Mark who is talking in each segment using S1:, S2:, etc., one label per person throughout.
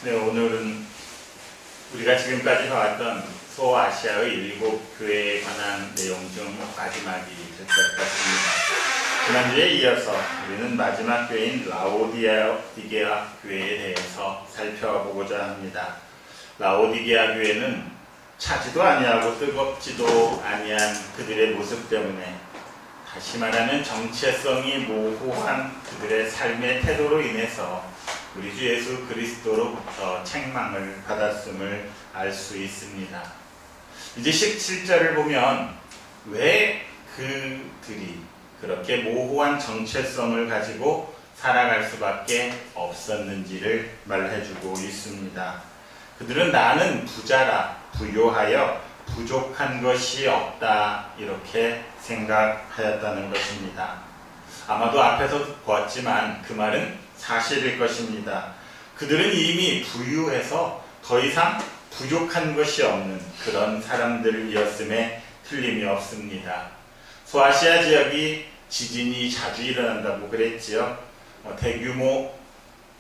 S1: 네, 오늘은 우리가 지금까지 봐왔던 소아시아의 7교회에 관한 내용 중 마지막이 될 것 같습니다. 지난주에 이어서 우리는 마지막 교회인 라오디게아 교회에 대해서 살펴보고자 합니다. 라오디게아 교회는 차지도 아니하고 뜨겁지도 아니한 그들의 모습 때문에, 다시 말하면 정체성이 모호한 그들의 삶의 태도로 인해서 우리 주 예수 그리스도로부터 책망을 받았음을 알 수 있습니다. 이제 17절을 보면 왜 그들이 그렇게 모호한 정체성을 가지고 살아갈 수밖에 없었는지를 말해주고 있습니다. 그들은 나는 부자라 부요하여 부족한 것이 없다, 이렇게 생각하였다는 것입니다. 아마도 앞에서 보았지만 그 말은 사실일 것입니다. 그들은 이미 부유해서 더 이상 부족한 것이 없는 그런 사람들이었음에 틀림이 없습니다. 소아시아 지역이 지진이 자주 일어난다고 그랬지요. 대규모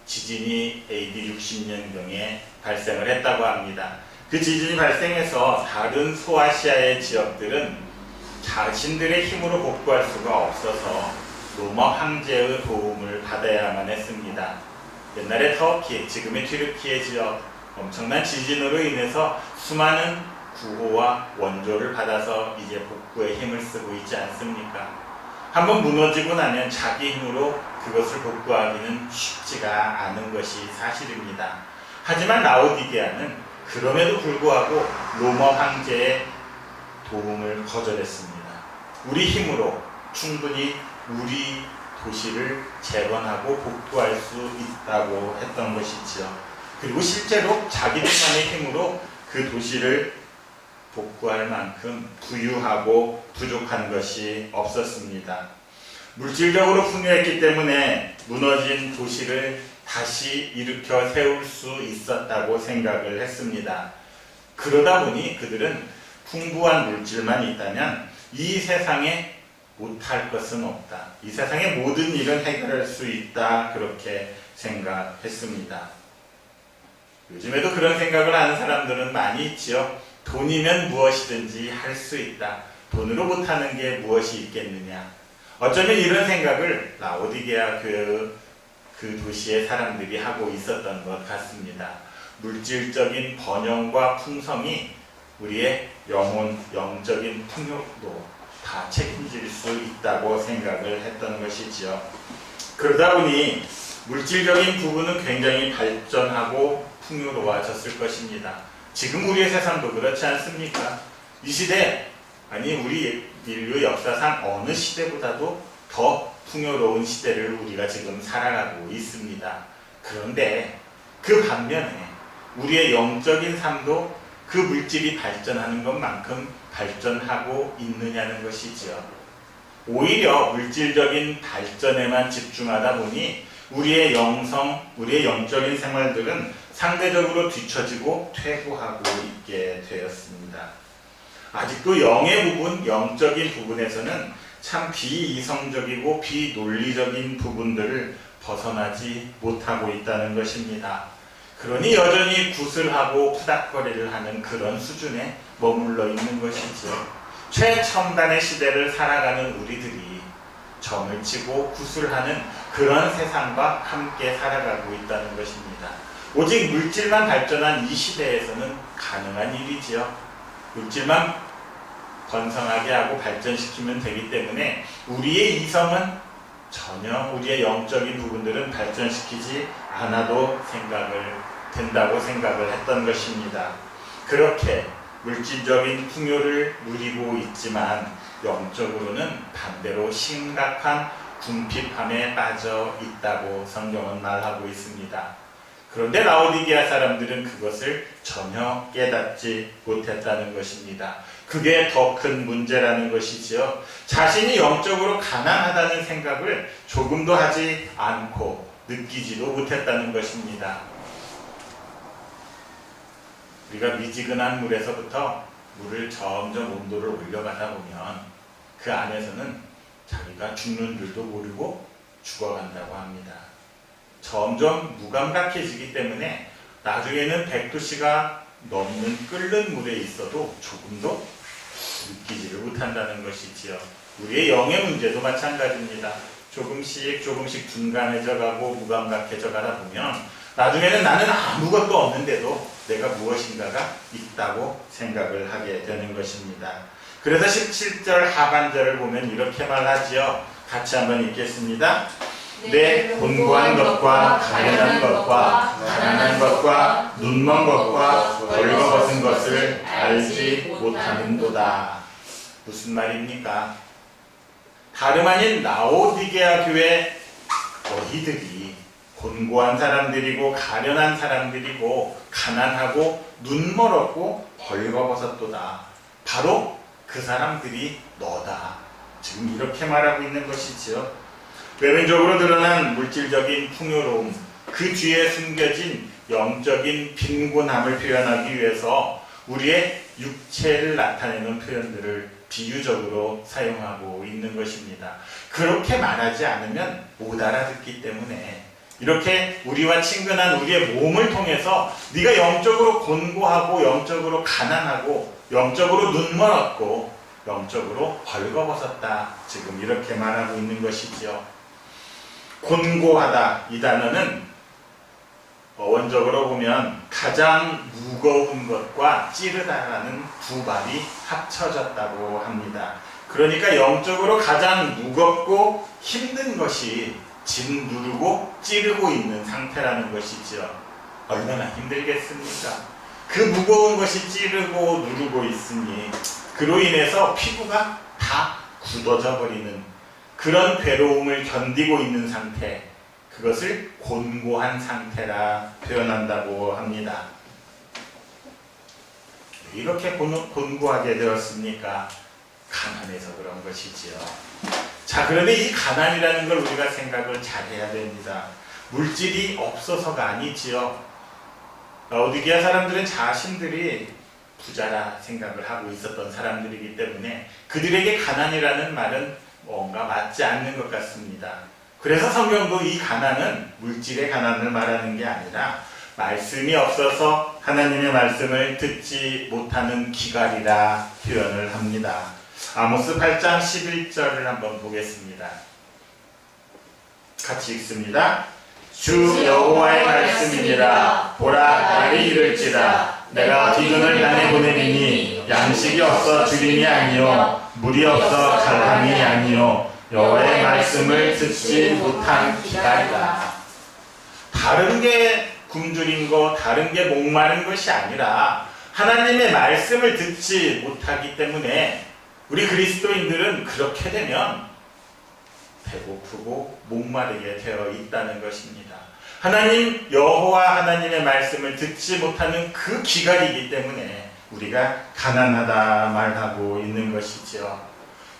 S1: 지진이 AD 60년경에 발생을 했다고 합니다. 그 지진이 발생해서 다른 소아시아의 지역들은 자신들의 힘으로 복구할 수가 없어서 로마 황제의 도움을 받아야만 했습니다. 옛날에 터키, 지금의 튀르키예 지역, 엄청난 지진으로 인해서 수많은 구호와 원조를 받아서 이제 복구에 힘을 쓰고 있지 않습니까? 한번 무너지고 나면 자기 힘으로 그것을 복구하기는 쉽지가 않은 것이 사실입니다. 하지만 라오디게아는 그럼에도 불구하고 로마 황제의 도움을 거절했습니다. 우리 힘으로 충분히 우리 도시를 재건하고 복구할 수 있다고 했던 것이지요. 그리고 실제로 자기들만의 힘으로 그 도시를 복구할 만큼 부유하고 부족한 것이 없었습니다. 물질적으로 풍요했기 때문에 무너진 도시를 다시 일으켜 세울 수 있었다고 생각을 했습니다. 그러다 보니 그들은 풍부한 물질만 있다면 이 세상에 못할 것은 없다, 이 세상의 모든 일을 해결할 수 있다, 그렇게 생각했습니다. 요즘에도 그런 생각을 하는 사람들은 많이 있지요. 돈이면 무엇이든지 할 수 있다, 돈으로 못하는 게 무엇이 있겠느냐. 어쩌면 이런 생각을 라오디게아 교회의 그 도시의 사람들이 하고 있었던 것 같습니다. 물질적인 번영과 풍성이 우리의 영혼, 영적인 풍요도 다 책임질 수 있다고 생각을 했던 것이지요. 그러다 보니 물질적인 부분은 굉장히 발전하고 풍요로워졌을 것입니다. 지금 우리의 세상도 그렇지 않습니까? 이 시대, 아니 우리 인류 역사상 어느 시대보다도 더 풍요로운 시대를 우리가 지금 살아가고 있습니다. 그런데 그 반면에 우리의 영적인 삶도 그 물질이 발전하는 것만큼 발전하고 있느냐는 것이지요. 오히려 물질적인 발전에만 집중하다 보니 우리의 영성, 우리의 영적인 생활들은 상대적으로 뒤처지고 퇴보하고 있게 되었습니다. 아직도 영의 부분, 영적인 부분에서는 참 비이성적이고 비논리적인 부분들을 벗어나지 못하고 있다는 것입니다. 그러니 여전히 구슬하고 푸닥거리를 하는 그런 수준에 머물러 있는 것이죠. 최첨단의 시대를 살아가는 우리들이 점을 치고 구슬하는 그런 세상과 함께 살아가고 있다는 것입니다. 오직 물질만 발전한 이 시대에서는 가능한 일이지요. 물질만 번성하게 하고 발전시키면 되기 때문에 우리의 이성은 전혀 우리의 영적인 부분들은 발전시키지 않아도 된다고 생각을 했던 것입니다. 그렇게 물질적인 풍요를 누리고 있지만 영적으로는 반대로 심각한 궁핍함에 빠져 있다고 성경은 말하고 있습니다. 그런데 라오디게아 사람들은 그것을 전혀 깨닫지 못했다는 것입니다. 그게 더 큰 문제라는 것이지요. 자신이 영적으로 가난하다는 생각을 조금도 하지 않고 느끼지도 못했다는 것입니다. 우리가 미지근한 물에서부터 물을 점점 온도를 올려가다 보면 그 안에서는 자기가 죽는 줄도 모르고 죽어간다고 합니다. 점점 무감각해지기 때문에 나중에는 100도씨가 넘는 끓는 물에 있어도 조금도 느끼지를 못한다는 것이지요. 우리의 영의 문제도 마찬가지입니다. 조금씩 둔감해져 가고 무감각해져 가다 보면 나중에는 나는 아무것도 없는데도 내가 무엇인가가 있다고 생각을 하게 되는 것입니다. 그래서 17절 하반절을 보면 이렇게 말하지요. 같이 한번 읽겠습니다. 내 곤고한 것과 가련한 것과 가난한 것과 눈먼 것과 벌거벗은 것을 알지 못하는도다. 무슨 말입니까? 다름 아닌 라오디게아 교회 너희들이 곤고한 사람들이고 가련한 사람들이고 가난하고 눈멀었고 벌거벗었도다. 바로 그 사람들이 너다. 지금 이렇게 말하고 있는 것이지요. 외면적으로 드러난 물질적인 풍요로움, 그 뒤에 숨겨진 영적인 빈곤함을 표현하기 위해서 우리의 육체를 나타내는 표현들을 비유적으로 사용하고 있는 것입니다. 그렇게 말하지 않으면 못 알아듣기 때문에 이렇게 우리와 친근한 우리의 몸을 통해서 네가 영적으로 곤고하고 영적으로 가난하고 영적으로 눈멀었고 영적으로 벌거벗었다. 지금 이렇게 말하고 있는 것이지요. 곤고하다 이 단어는 원적으로 보면 가장 무거운 것과 찌르다라는 두 말이 합쳐졌다고 합니다. 그러니까 영적으로 가장 무겁고 힘든 것이 짓누르고 찌르고 있는 상태라는 것이죠. 얼마나 힘들겠습니까? 그 무거운 것이 찌르고 누르고 있으니 그로 인해서 피부가 다 굳어져 버리는 그런 괴로움을 견디고 있는 상태, 그것을 곤고한 상태라 표현한다고 합니다. 왜 이렇게 곤고하게 되었습니까? 가난해서 그런 것이지요. 자, 그런데 이 가난이라는 걸 우리가 생각을 잘 해야 됩니다. 물질이 없어서가 아니지요. 라오디게아 사람들은 자신들이 부자라 생각을 하고 있었던 사람들이기 때문에 그들에게 가난이라는 말은 뭔가 맞지 않는 것 같습니다. 그래서 성경도 이 가난은 물질의 가난을 말하는 게 아니라 말씀이 없어서 하나님의 말씀을 듣지 못하는 기갈이라 표현을 합니다. 아모스 8장 11절을 한번 보겠습니다. 같이 읽습니다. 주 여호와의 말씀이니라. 보라, 날이 이를지라. 내가 기근을 땅에 보내리니 양식이 없어 주림이 아니요 물이 없어 갈망이 아니요 여호와의 말씀을 듣지 못한 기갈이다. 다른 게 굶주린 거, 다른 게 목마른 것이 아니라 하나님의 말씀을 듣지 못하기 때문에 우리 그리스도인들은 그렇게 되면 배고프고 목마르게 되어 있다는 것입니다. 하나님 여호와 하나님의 말씀을 듣지 못하는 그 기갈이기 때문에 우리가 가난하다 말하고 있는 것이죠.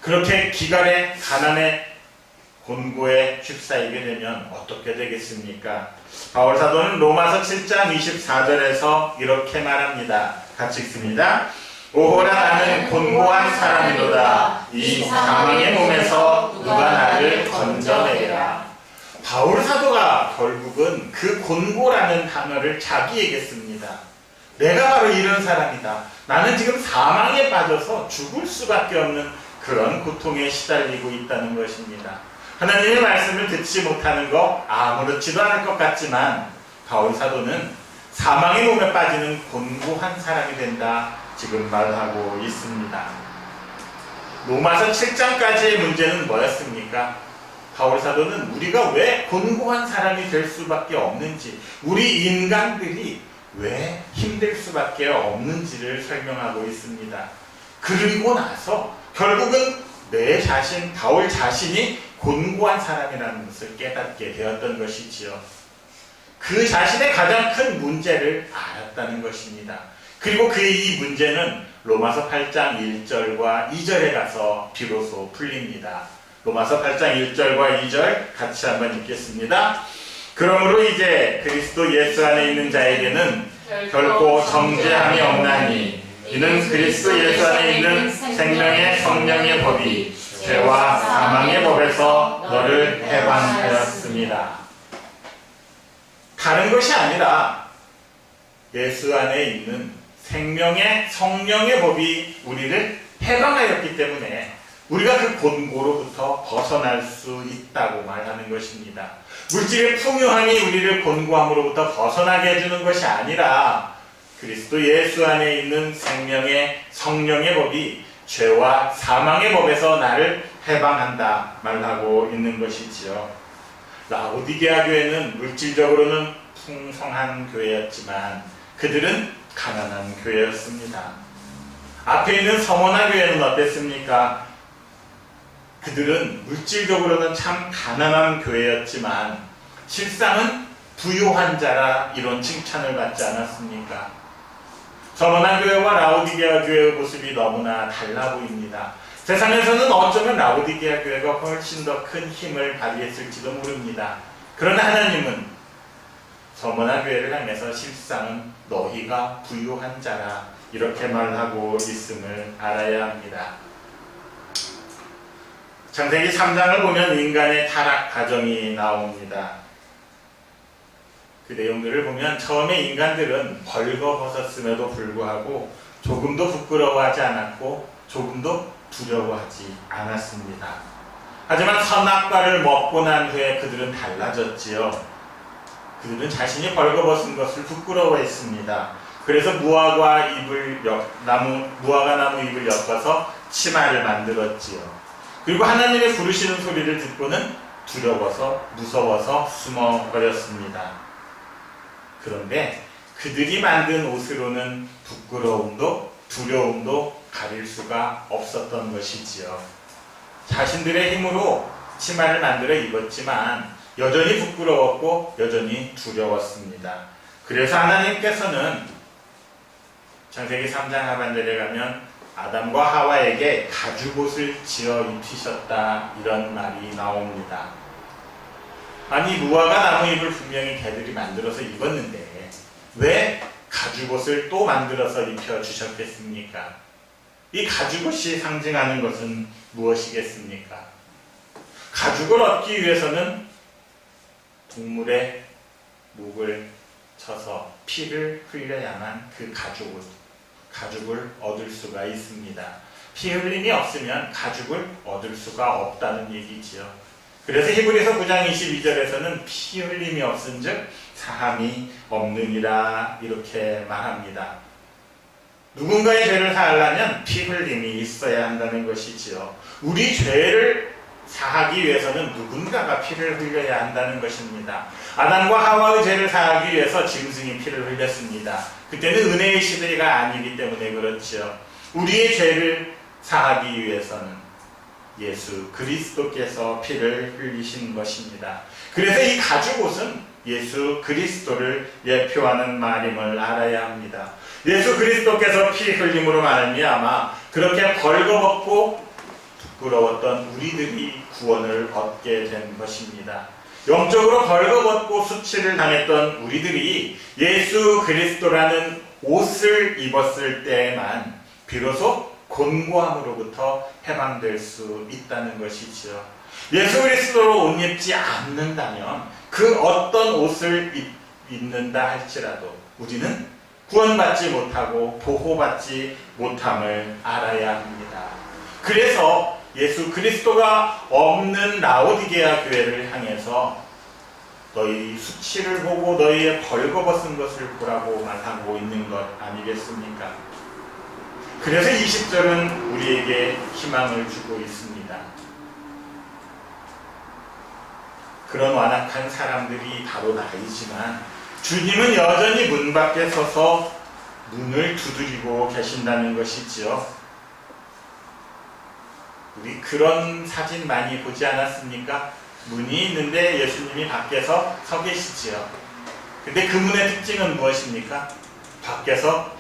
S1: 그렇게 기갈에 가난에 곤고에 휩싸이게 되면 어떻게 되겠습니까? 바울 사도는 로마서 7장 24절에서 이렇게 말합니다. 같이 읽습니다. 오호라, 나는 곤고한 사람이로다. 이 사망의 몸에서 누가 나를 건져내리라. 바울 사도가 결국은 그 곤고라는 단어를 자기에게 씁니다. 내가 바로 이런 사람이다. 나는 지금 사망에 빠져서 죽을 수밖에 없는 그런 고통에 시달리고 있다는 것입니다. 하나님의 말씀을 듣지 못하는 거 아무렇지도 않을 것 같지만 바울 사도는 사망의 몸에 빠지는 곤고한 사람이 된다. 지금 말하고 있습니다. 로마서 7장까지의 문제는 뭐였습니까? 바울 사도는 우리가 왜 곤고한 사람이 될 수밖에 없는지, 우리 인간들이 왜 힘들 수밖에 없는지를 설명하고 있습니다. 그리고 나서 결국은 내 자신, 바울 자신이 곤고한 사람이라는 것을 깨닫게 되었던 것이지요. 그 자신의 가장 큰 문제를 알았다는 것입니다. 그리고 그의 이 문제는 로마서 8장 1절과 2절에 가서 비로소 풀립니다. 로마서 8장 1절과 2절 같이 한번 읽겠습니다. 그러므로 이제 그리스도 예수 안에 있는 자에게는 결코 정죄함이 없나니 이는 그리스도 예수 안에 있는 생명의 성령의 법이 죄와 사망의 법에서 너를 해방하였습니다. 다른 것이 아니라 예수 안에 있는 생명의 성령의 법이 우리를 해방하였기 때문에 우리가 그 곤고로부터 벗어날 수 있다고 말하는 것입니다. 물질의 풍요함이 우리를 곤고함으로부터 벗어나게 해주는 것이 아니라 그리스도 예수 안에 있는 생명의 성령의 법이 죄와 사망의 법에서 나를 해방한다 말하고 있는 것이지요. 라오디게아 교회는 물질적으로는 풍성한 교회였지만 그들은 가난한 교회였습니다. 앞에 있는 서머나 교회는 어땠습니까? 그들은 물질적으로는 참 가난한 교회였지만 실상은 부유한 자라 이런 칭찬을 받지 않았습니까? 서머나 교회와 라오디게아 교회의 모습이 너무나 달라 보입니다. 세상에서는 어쩌면 라오디게아 교회가 훨씬 더 큰 힘을 발휘했을지도 모릅니다. 그러나 하나님은 서머나 교회를 향해서 실상은 너희가 부유한 자라 이렇게 말하고 있음을 알아야 합니다. 창세기 3장을 보면 인간의 타락 과정이 나옵니다. 그 내용들을 보면 처음에 인간들은 벌거벗었음에도 불구하고 조금도 부끄러워하지 않았고 조금도 두려워하지 않았습니다. 하지만 선악과를 먹고 난 후에 그들은 달라졌지요. 그들은 자신이 벌거벗은 것을 부끄러워했습니다. 그래서 무화과 나무 잎을 엮어서 치마를 만들었지요. 그리고 하나님의 부르시는 소리를 듣고는 두려워서 무서워서 숨어버렸습니다. 그런데 그들이 만든 옷으로는 부끄러움도 두려움도 가릴 수가 없었던 것이지요. 자신들의 힘으로 치마를 만들어 입었지만 여전히 부끄러웠고 여전히 두려웠습니다. 그래서 하나님께서는 창세기 3장 하반절에 가면 아담과 하와에게 가죽옷을 지어 입히셨다 이런 말이 나옵니다. 아니 무화과 나무잎을 분명히 개들이 만들어서 입었는데 왜 가죽옷을 또 만들어서 입혀주셨겠습니까? 이 가죽옷이 상징하는 것은 무엇이겠습니까? 가죽을 얻기 위해서는 동물의 목을 쳐서 피를 흘려야만 그 가죽을 얻을 수가 있습니다. 피 흘림이 없으면 가죽을 얻을 수가 없다는 얘기지요. 그래서 히브리서 9장 22절에서는 피 흘림이 없은즉 사함이 없느니라 이렇게 말합니다. 누군가의 죄를 사하려면 피 흘림이 있어야 한다는 것이지요. 우리 죄를 사하기 위해서는 누군가가 피를 흘려야 한다는 것입니다. 아담과 하와의 죄를 사하기 위해서 짐승이 피를 흘렸습니다. 그때는 은혜의 시대가 아니기 때문에 그렇지요. 우리의 죄를 사하기 위해서는 예수 그리스도께서 피를 흘리신 것입니다. 그래서 이 가죽옷은 예수 그리스도를 예표하는 말임을 알아야 합니다. 예수 그리스도께서 피 흘림으로 말미암아 그렇게 벌거벗고 부끄러웠던 우리들이 구원을 얻게 된 것입니다. 영적으로 벌거벗고 수치를 당했던 우리들이 예수 그리스도라는 옷을 입었을 때에만 비로소 곤고함으로부터 해방될 수 있다는 것이지요. 예수 그리스도로 옷 입지 않는다면 그 어떤 옷을 입는다 할지라도 우리는 구원받지 못하고 보호받지 못함을 알아야 합니다. 그래서 예수 그리스도가 없는 라오디게아 교회를 향해서 너희 수치를 보고 너희의 벌거벗은 것을 보라고 말하고 있는 것 아니겠습니까? 그래서 20절은 우리에게 희망을 주고 있습니다. 그런 완악한 사람들이 바로 나이지만 주님은 여전히 문 밖에 서서 문을 두드리고 계신다는 것이지요. 우리 그런 사진 많이 보지 않았습니까? 문이 있는데 예수님이 밖에서 서 계시지요. 근데 그 문의 특징은 무엇입니까? 밖에서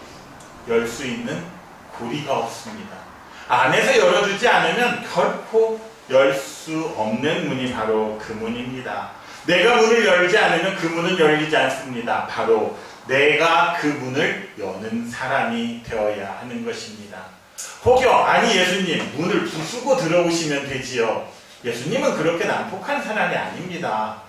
S1: 열 수 있는 고리가 없습니다. 안에서 열어주지 않으면 결코 열 수 없는 문이 바로 그 문입니다. 내가 문을 열지 않으면 그 문은 열리지 않습니다. 바로 내가 그 문을 여는 사람이 되어야 하는 것입니다. 혹여 아니 예수님 문을 부수고 들어오시면 되지요. 예수님은 그렇게 난폭한 사람이 아닙니다.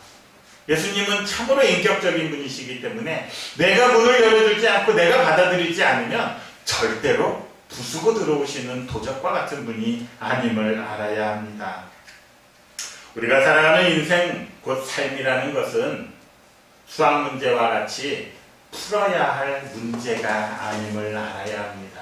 S1: 예수님은 참으로 인격적인 분이시기 때문에 내가 문을 열어주지 않고 내가 받아들이지 않으면 절대로 부수고 들어오시는 도적과 같은 분이 아님을 알아야 합니다. 우리가 살아가는 인생, 곧 삶이라는 것은 수학 문제와 같이 풀어야 할 문제가 아님을 알아야 합니다.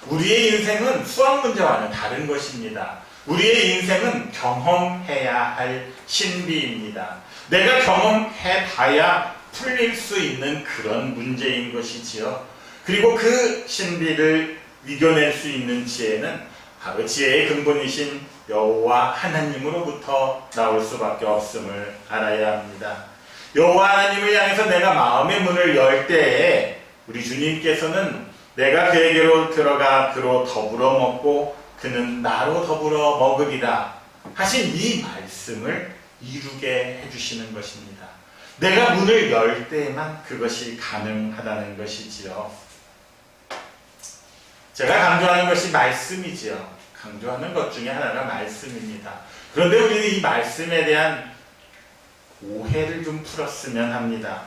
S1: 우리의 인생은 수학 문제와는 다른 것입니다. 우리의 인생은 경험해야 할 신비입니다. 내가 경험해봐야 풀릴 수 있는 그런 문제인 것이지요. 그리고 그 신비를 이겨낼 수 있는 지혜는 바로 지혜의 근본이신 여호와 하나님으로부터 나올 수밖에 없음을 알아야 합니다. 여호와 하나님을 향해서 내가 마음의 문을 열 때에 우리 주님께서는 내가 그에게로 들어가 그로 더불어 먹고 그는 나로 더불어 먹으리라 하신 이 말씀을 이루게 해주시는 것입니다. 내가 문을 열 때에만 그것이 가능하다는 것이지요. 제가 강조하는 것이 말씀이지요. 강조하는 것 중에 하나가 말씀입니다. 그런데 우리는 이 말씀에 대한 오해를 좀 풀었으면 합니다.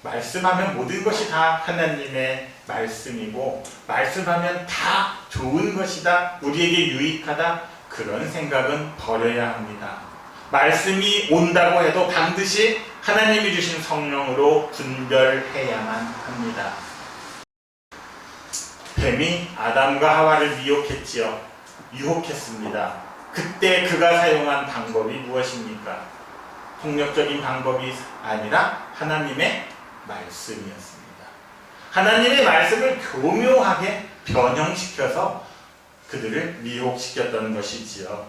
S1: 말씀하면 모든 것이 다 하나님의 말씀이고 말씀하면 다 좋은 것이다, 우리에게 유익하다, 그런 생각은 버려야 합니다. 말씀이 온다고 해도 반드시 하나님이 주신 성령으로 분별해야만 합니다. 뱀이 아담과 하와를 유혹했습니다. 그때 그가 사용한 방법이 무엇입니까? 폭력적인 방법이 아니라 하나님의 말씀이었습니다. 하나님의 말씀을 교묘하게 변형시켜서 그들을 미혹시켰던 것이지요.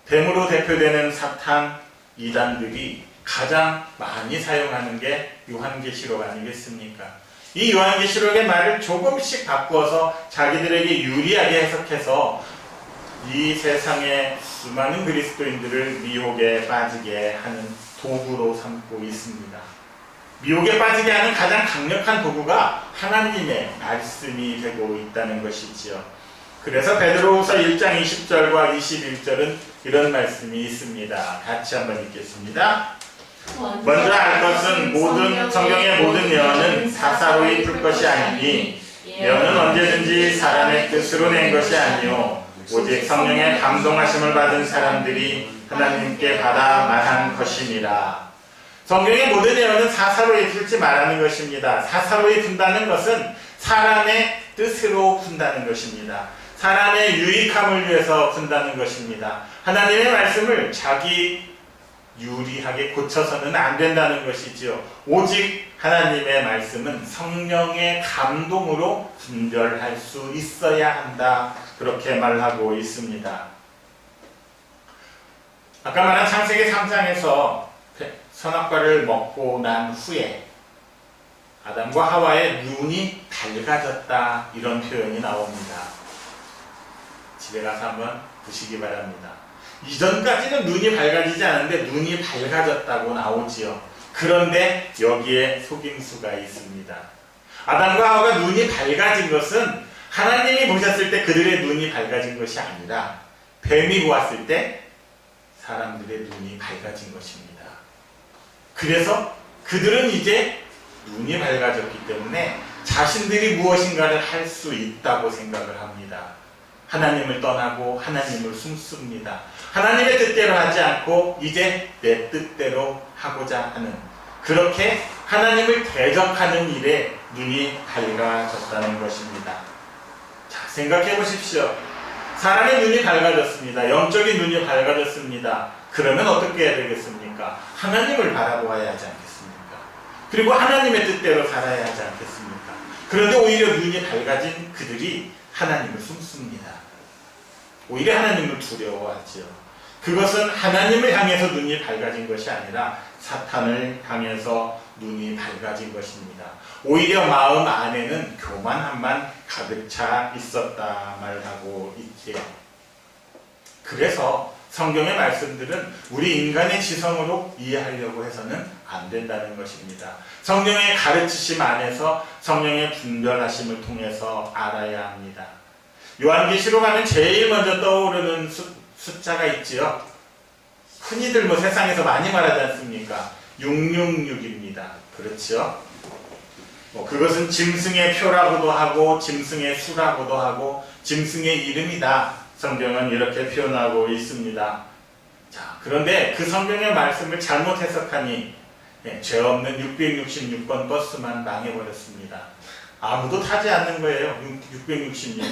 S1: 뱀으로 대표되는 사탄, 이단들이 가장 많이 사용하는 게 요한계시록 아니겠습니까? 이 요한계시록의 말을 조금씩 바꾸어서 자기들에게 유리하게 해석해서 이 세상의 수많은 그리스도인들을 미혹에 빠지게 하는 도구로 삼고 있습니다. 미혹에 빠지게 하는 가장 강력한 도구가 하나님의 말씀이 되고 있다는 것이지요. 그래서 베드로후서 1장 20절과 21절은 이런 말씀이 있습니다. 같이 한번 읽겠습니다. 먼저 알 것은 성경의 모든 예언은 사사로이 풀 것이 아니니 예언은 언제든지 사람의 뜻으로 낸 것이 아니요 오직 성령의 감동하심을 받은 사람들이 하나님께 받아 말한 것이니라. 성경의 모든 예언은 사사로이 풀지 말라는 것입니다. 사사로이 푼다는 것은 사람의 뜻으로 푼다는 것입니다. 사람의 유익함을 위해서 푼다는 것입니다. 하나님의 말씀을 자기 유리하게 고쳐서는 안 된다는 것이지요. 오직 하나님의 말씀은 성령의 감동으로 분별할 수 있어야 한다. 그렇게 말하고 있습니다. 아까 말한 창세기 3장에서 선악과를 먹고 난 후에 아담과 하와의 눈이 밝아졌다, 이런 표현이 나옵니다. 집에 가서 한번 보시기 바랍니다. 이전까지는 눈이 밝아지지 않았는데 눈이 밝아졌다고 나오지요. 그런데 여기에 속임수가 있습니다. 아담과 하와가 눈이 밝아진 것은 하나님이 보셨을 때 그들의 눈이 밝아진 것이 아니라 뱀이 보았을 때 사람들의 눈이 밝아진 것입니다. 그래서 그들은 이제 눈이 밝아졌기 때문에 자신들이 무엇인가를 할 수 있다고 생각을 합니다. 하나님을 떠나고 하나님을 숨습니다. 하나님의 뜻대로 하지 않고 이제 내 뜻대로 하고자 하는, 그렇게 하나님을 대적하는 일에 눈이 밝아졌다는 것입니다. 자, 생각해 보십시오. 사람의 눈이 밝아졌습니다. 영적인 눈이 밝아졌습니다. 그러면 어떻게 해야 되겠습니까? 하나님을 바라보아야 하지 않겠습니까? 그리고 하나님의 뜻대로 살아야 하지 않겠습니까? 그런데 오히려 눈이 밝아진 그들이 하나님을 숨습니다. 오히려 하나님을 두려워하지요. 그것은 하나님을 향해서 눈이 밝아진 것이 아니라 사탄을 향해서 눈이 밝아진 것입니다. 오히려 마음 안에는 교만함만 가득 차 있었다 말하고 있지요. 그래서 성경의 말씀들은 우리 인간의 지성으로 이해하려고 해서는 안 된다는 것입니다. 성경의 가르치심 안에서 성령의 분별하심을 통해서 알아야 합니다. 요한계시록 하면 제일 먼저 떠오르는 숫자가 있지요. 흔히들 세상에서 많이 말하지 않습니까? 666입니다. 그렇죠? 그것은 짐승의 표라고도 하고 짐승의 수라고도 하고 짐승의 이름이다. 성경은 이렇게 표현하고 있습니다. 자, 그런데 그 성경의 말씀을 잘못 해석하니 죄 없는 666번 버스만 망해버렸습니다. 아무도 타지 않는 거예요. 666.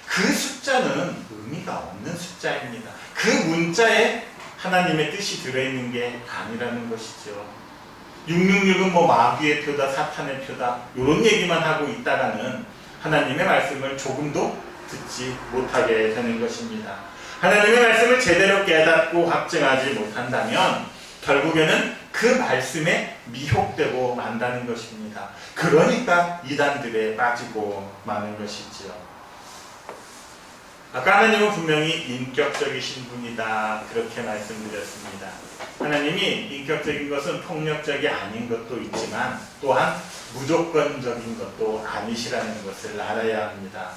S1: 그 숫자는 의미가 없는 숫자입니다. 그 문자에 하나님의 뜻이 들어있는 게 아니라는 것이죠. 666은 뭐 마귀의 표다, 사탄의 표다 이런 얘기만 하고 있다가는 하나님의 말씀을 조금도 듣지 못하게 되는 것입니다. 하나님의 말씀을 제대로 깨닫고 확증하지 못한다면 결국에는 그 말씀에 미혹되고 만다는 것입니다. 그러니까 이단들에 빠지고 마는 것이지요. 아까 하나님은 분명히 인격적이신 분이다 그렇게 말씀드렸습니다. 하나님이 인격적인 것은 폭력적이 아닌 것도 있지만 또한 무조건적인 것도 아니시라는 것을 알아야 합니다.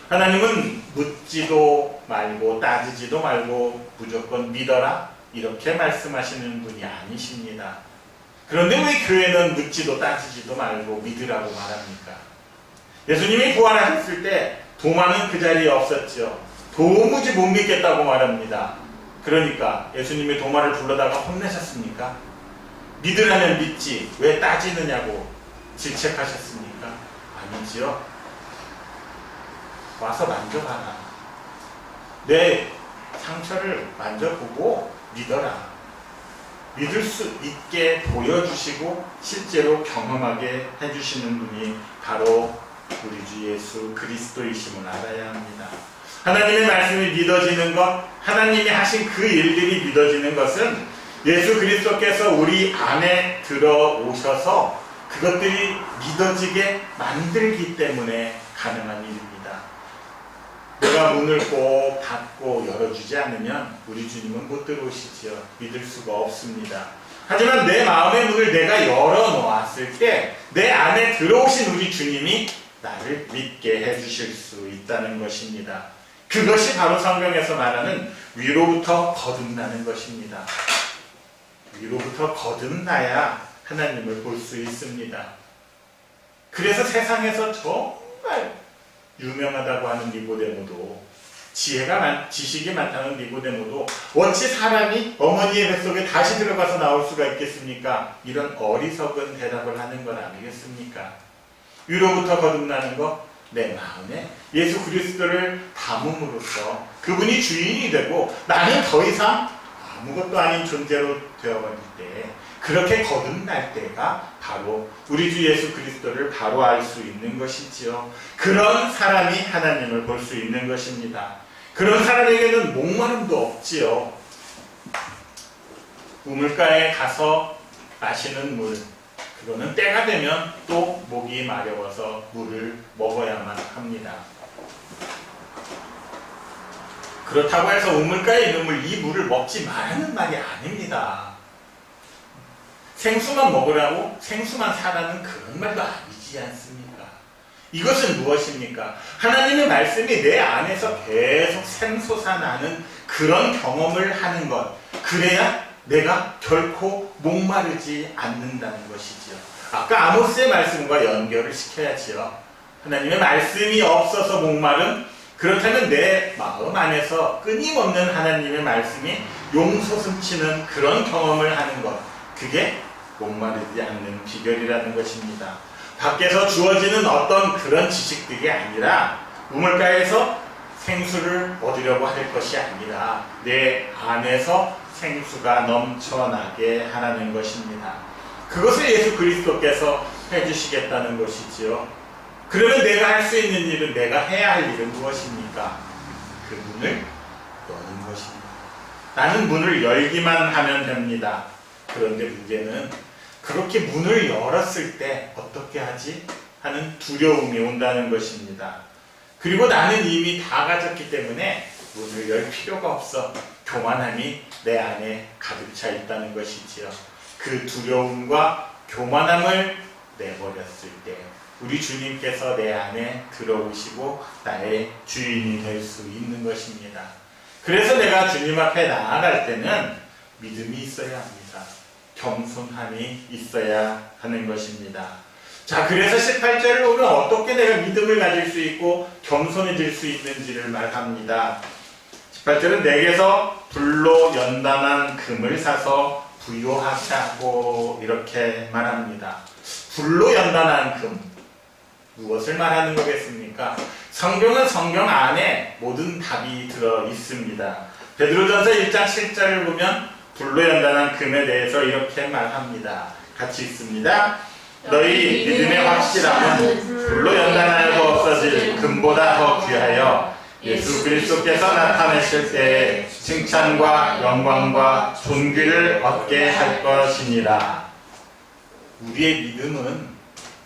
S1: 하나님은 묻지도 말고 따지지도 말고 무조건 믿어라 이렇게 말씀하시는 분이 아니십니다. 그런데 왜 교회는 묻지도 따지지도 말고 믿으라고 말합니까? 예수님이 부활하셨을 때 도마는 그 자리에 없었죠. 도무지 못 믿겠다고 말합니다. 그러니까 예수님이 도마를 불러다가 혼내셨습니까? 믿으라면 믿지 왜 따지느냐고 질책하셨습니까? 아니지요. 와서 만져봐라. 내 상처를 만져보고 믿어라. 믿을 수 있게 보여주시고 실제로 경험하게 해주시는 분이 바로 우리 주 예수 그리스도이심을 알아야 합니다. 하나님의 말씀이 믿어지는 것, 하나님이 하신 그 일들이 믿어지는 것은 예수 그리스도께서 우리 안에 들어오셔서 그것들이 믿어지게 만들기 때문에 가능한 일입니다. 내가 문을 꼭 닫고 열어주지 않으면 우리 주님은 못 들어오시지요. 믿을 수가 없습니다. 하지만 내 마음의 문을 내가 열어놓았을 때 내 안에 들어오신 우리 주님이 나를 믿게 해주실 수 있다는 것입니다. 그것이 바로 성경에서 말하는 위로부터 거듭나는 것입니다. 위로부터 거듭나야 하나님을 볼 수 있습니다. 그래서 세상에서 정말 유명하다고 하는 니고데모도 지식이 많다는 니고데모도 어찌 사람이 어머니의 뱃속에 다시 들어가서 나올 수가 있겠습니까? 이런 어리석은 대답을 하는 것 아니겠습니까? 위로부터 거듭나는 것, 내 마음에 예수 그리스도를 담음으로써 그분이 주인이 되고 나는 더 이상 아무것도 아닌 존재로 되어버릴 때 그렇게 거듭날 때가 바로 우리 주 예수 그리스도를 바로 알 수 있는 것이지요. 그런 사람이 하나님을 볼 수 있는 것입니다. 그런 사람에게는 목마름도 없지요. 우물가에 가서 마시는 물, 그거는 때가 되면 또 목이 마려워서 물을 먹어야만 합니다. 그렇다고 해서 우물가에 있는 물, 이 물을 먹지 말라는 말이 아닙니다. 생수만 먹으라고 생수만 사라는 그런 말도 아니지 않습니까? 이것은 무엇입니까? 하나님의 말씀이 내 안에서 계속 샘솟아나는 그런 경험을 하는 것. 그래야 내가 결코 목마르지 않는다는 것이지요. 아까 아모스의 말씀과 연결을 시켜야지요. 하나님의 말씀이 없어서 목마름, 그렇다면 내 마음 안에서 끊임없는 하나님의 말씀이 용솟음치는 그런 경험을 하는 것, 그게 목마르지 않는 비결이라는 것입니다. 밖에서 주어지는 어떤 그런 지식들이 아니라 우물가에서 생수를 얻으려고 할 것이 아니라 내 안에서 생수가 넘쳐나게 하라는 것입니다. 그것을 예수 그리스도께서 해주시겠다는 것이지요. 그러면 내가 할 수 있는 일은, 내가 해야 할 일은 무엇입니까? 그 문을 여는 것입니다. 나는 문을 열기만 하면 됩니다. 그런데 문제는 그렇게 문을 열었을 때 어떻게 하지? 하는 두려움이 온다는 것입니다. 그리고 나는 이미 다 가졌기 때문에 문을 열 필요가 없어. 교만함이 내 안에 가득 차 있다는 것이지요. 그 두려움과 교만함을 내버렸을 때 우리 주님께서 내 안에 들어오시고 나의 주인이 될 수 있는 것입니다. 그래서 내가 주님 앞에 나아갈 때는 믿음이 있어야 합니다. 겸손함이 있어야 하는 것입니다. 자, 그래서 18절을 보면 어떻게 내가 믿음을 가질 수 있고 겸손해질 수 있는지를 말합니다. 18절은 내게서 불로 연단한 금을 사서 부요하게 이렇게 말합니다. 불로 연단한 금, 무엇을 말하는 거겠습니까? 성경은 성경 안에 모든 답이 들어 있습니다. 베드로전서 1장 7절을 보면 불로 연단한 금에 대해서 이렇게 말합니다. 같이 읽습니다. 너희 믿음의 확실함은 불로 연단하여도 없어질 금보다 더 귀하여 예수 그리스도께서 나타내실 때에 칭찬과 영광과 존귀를 얻게 할 것이니라. 우리의 믿음은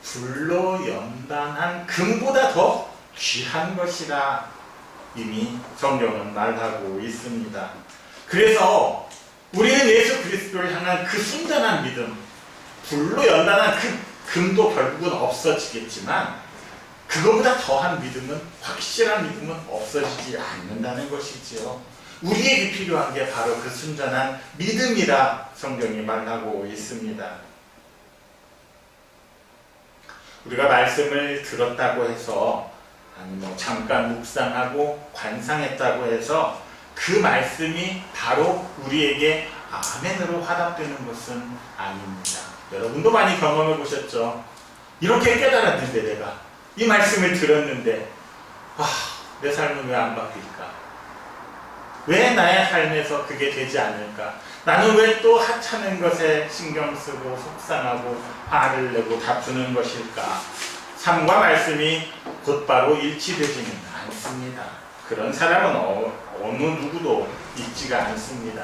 S1: 불로 연단한 금보다 더 귀한 것이라 이미 성경은 말하고 있습니다. 그래서 우리는 예수 그리스도를 향한 그 순전한 믿음, 불로 연단한 그 금도 결국은 없어지겠지만 그거보다 더한 믿음은, 확실한 믿음은 없어지지 않는다는 것이지요. 우리에게 필요한 게 바로 그 순전한 믿음이라 성경이 말하고 있습니다. 우리가 말씀을 들었다고 해서 아니 잠깐 묵상하고 관상했다고 해서 그 말씀이 바로 우리에게 아멘으로 화답되는 것은 아닙니다. 여러분도 많이 경험해 보셨죠? 이렇게 깨달았는데 내가 이 말씀을 들었는데 내 삶은 왜 안 바뀔까? 왜 나의 삶에서 그게 되지 않을까? 나는 왜 또 하찮은 것에 신경 쓰고 속상하고 화를 내고 다투는 것일까? 삶과 말씀이 곧바로 일치되지는 않습니다. 그런 사람은 어느 누구도 있지가 않습니다.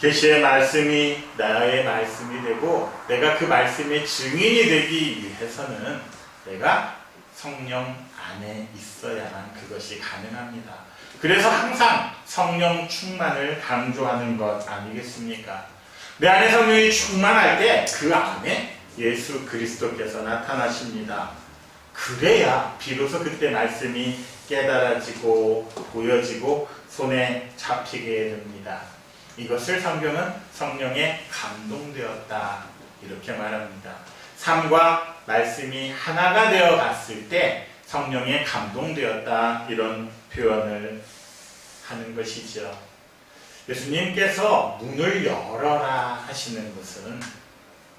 S1: 계시의 말씀이 나의 말씀이 되고 내가 그 말씀의 증인이 되기 위해서는 내가 성령 안에 있어야만 그것이 가능합니다. 그래서 항상 성령 충만을 강조하는 것 아니겠습니까? 내 안에 성령이 충만할 때 그 안에 예수 그리스도께서 나타나십니다. 그래야 비로소 그때 말씀이 깨달아지고 보여지고 손에 잡히게 됩니다. 이것을 성경은 성령에 감동되었다 이렇게 말합니다. 삶과 말씀이 하나가 되어 갔을 때 성령에 감동되었다 이런 표현을 하는 것이죠. 예수님께서 문을 열어라 하시는 것은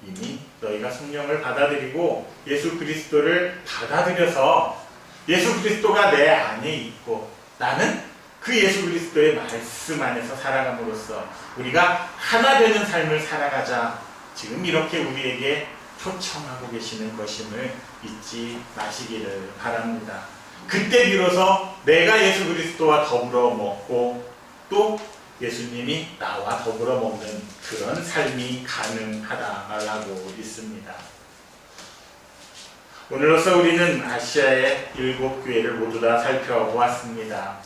S1: 이미 너희가 성령을 받아들이고 예수 그리스도를 받아들여서 예수 그리스도가 내 안에 있고 나는 그 예수 그리스도의 말씀 안에서 살아감으로써 우리가 하나 되는 삶을 살아가자 지금 이렇게 우리에게 초청하고 계시는 것임을 잊지 마시기를 바랍니다. 그때 비로소 내가 예수 그리스도와 더불어 먹고 또 예수님이 나와 더불어 먹는 그런 삶이 가능하다라고 있습니다. 오늘로써 우리는 아시아의 7교회를 모두 다 살펴보았습니다.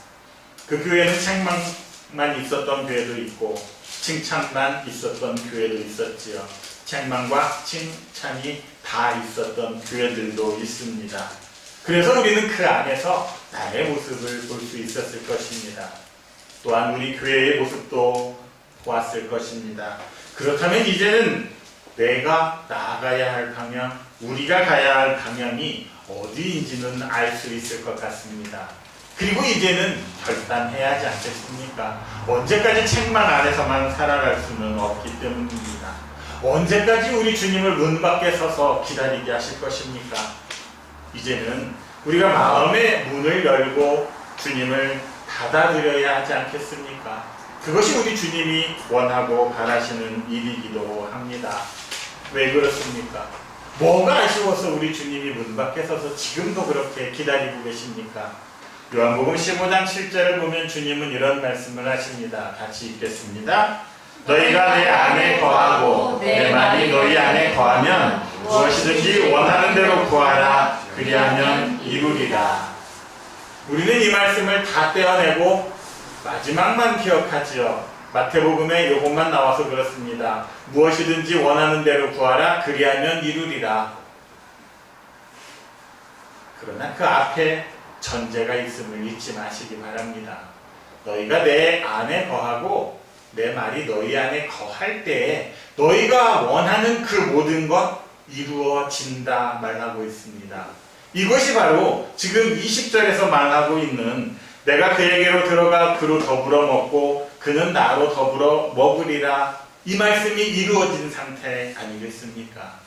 S1: 그 교회는 책망만 있었던 교회도 있고 칭찬만 있었던 교회도 있었지요. 책망과 칭찬이 다 있었던 교회들도 있습니다. 그래서 우리는 그 안에서 나의 모습을 볼 수 있었을 것입니다. 또한 우리 교회의 모습도 보았을 것입니다. 그렇다면 이제는 내가 나아가야 할 방향, 우리가 가야 할 방향이 어디인지는 알 수 있을 것 같습니다. 그리고 이제는 결단해야 하지 않겠습니까? 언제까지 책망 아래서만 살아갈 수는 없기 때문입니다. 언제까지 우리 주님을 문 밖에 서서 기다리게 하실 것입니까? 이제는 우리가 마음의 문을 열고 주님을 받아들여야 하지 않겠습니까? 그것이 우리 주님이 원하고 바라시는 일이기도 합니다. 왜 그렇습니까? 뭐가 아쉬워서 우리 주님이 문 밖에 서서 지금도 그렇게 기다리고 계십니까? 요한복음 15장 7절을 보면 주님은 이런 말씀을 하십니다. 같이 읽겠습니다. 너희가 내 안에 거하고 내 말이 너희 안에 거하면 무엇이든지 원하는 대로 구하라. 그리하면 이루리라. 우리는 이 말씀을 다 떼어내고 마지막만 기억하지요. 마태복음에 요것만 나와서 그렇습니다. 무엇이든지 원하는 대로 구하라. 그리하면 이루리라. 그러나 그 앞에 전제가 있음을 잊지 마시기 바랍니다. 너희가 내 안에 거하고 내 말이 너희 안에 거할 때에 너희가 원하는 그 모든 것 이루어진다 말하고 있습니다. 이것이 바로 지금 20절에서 말하고 있는 내가 그에게로 들어가 그로 더불어 먹고 그는 나로 더불어 먹으리라, 이 말씀이 이루어진 상태 아니겠습니까?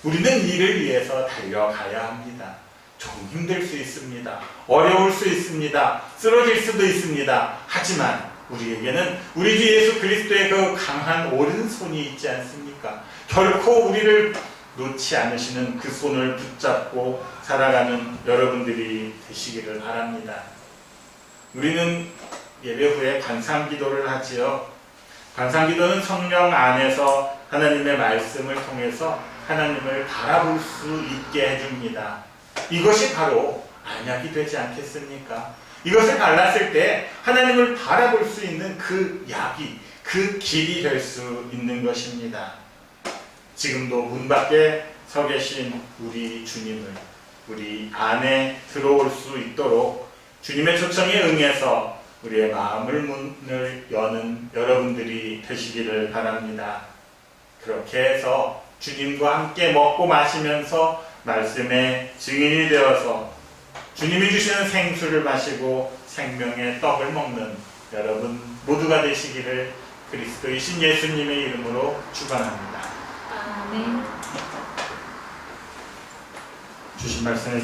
S1: 우리는 이를 위해서 달려가야 합니다. 조금 힘들 수 있습니다. 어려울 수 있습니다. 쓰러질 수도 있습니다. 하지만 우리에게는 우리 주 예수 그리스도의 그 강한 오른손이 있지 않습니까? 결코 우리를 놓지 않으시는 그 손을 붙잡고 살아가는 여러분들이 되시기를 바랍니다. 우리는 예배 후에 관상기도를 하지요. 관상기도는 성령 안에서 하나님의 말씀을 통해서 하나님을 바라볼 수 있게 해줍니다. 이것이 바로 안약이 되지 않겠습니까? 이것을 발랐을 때 하나님을 바라볼 수 있는 그 약이, 그 길이 될 수 있는 것입니다. 지금도 문 밖에 서 계신 우리 주님을 우리 안에 들어올 수 있도록 주님의 초청에 응해서 우리의 마음을 문을 여는 여러분들이 되시기를 바랍니다. 그렇게 해서 주님과 함께 먹고 마시면서 말씀의 증인이 되어서 주님이 주시는 생수를 마시고 생명의 떡을 먹는 여러분 모두가 되시기를 그리스도이신 예수님의 이름으로 축원합니다.
S2: 아멘.
S1: 주신 말씀에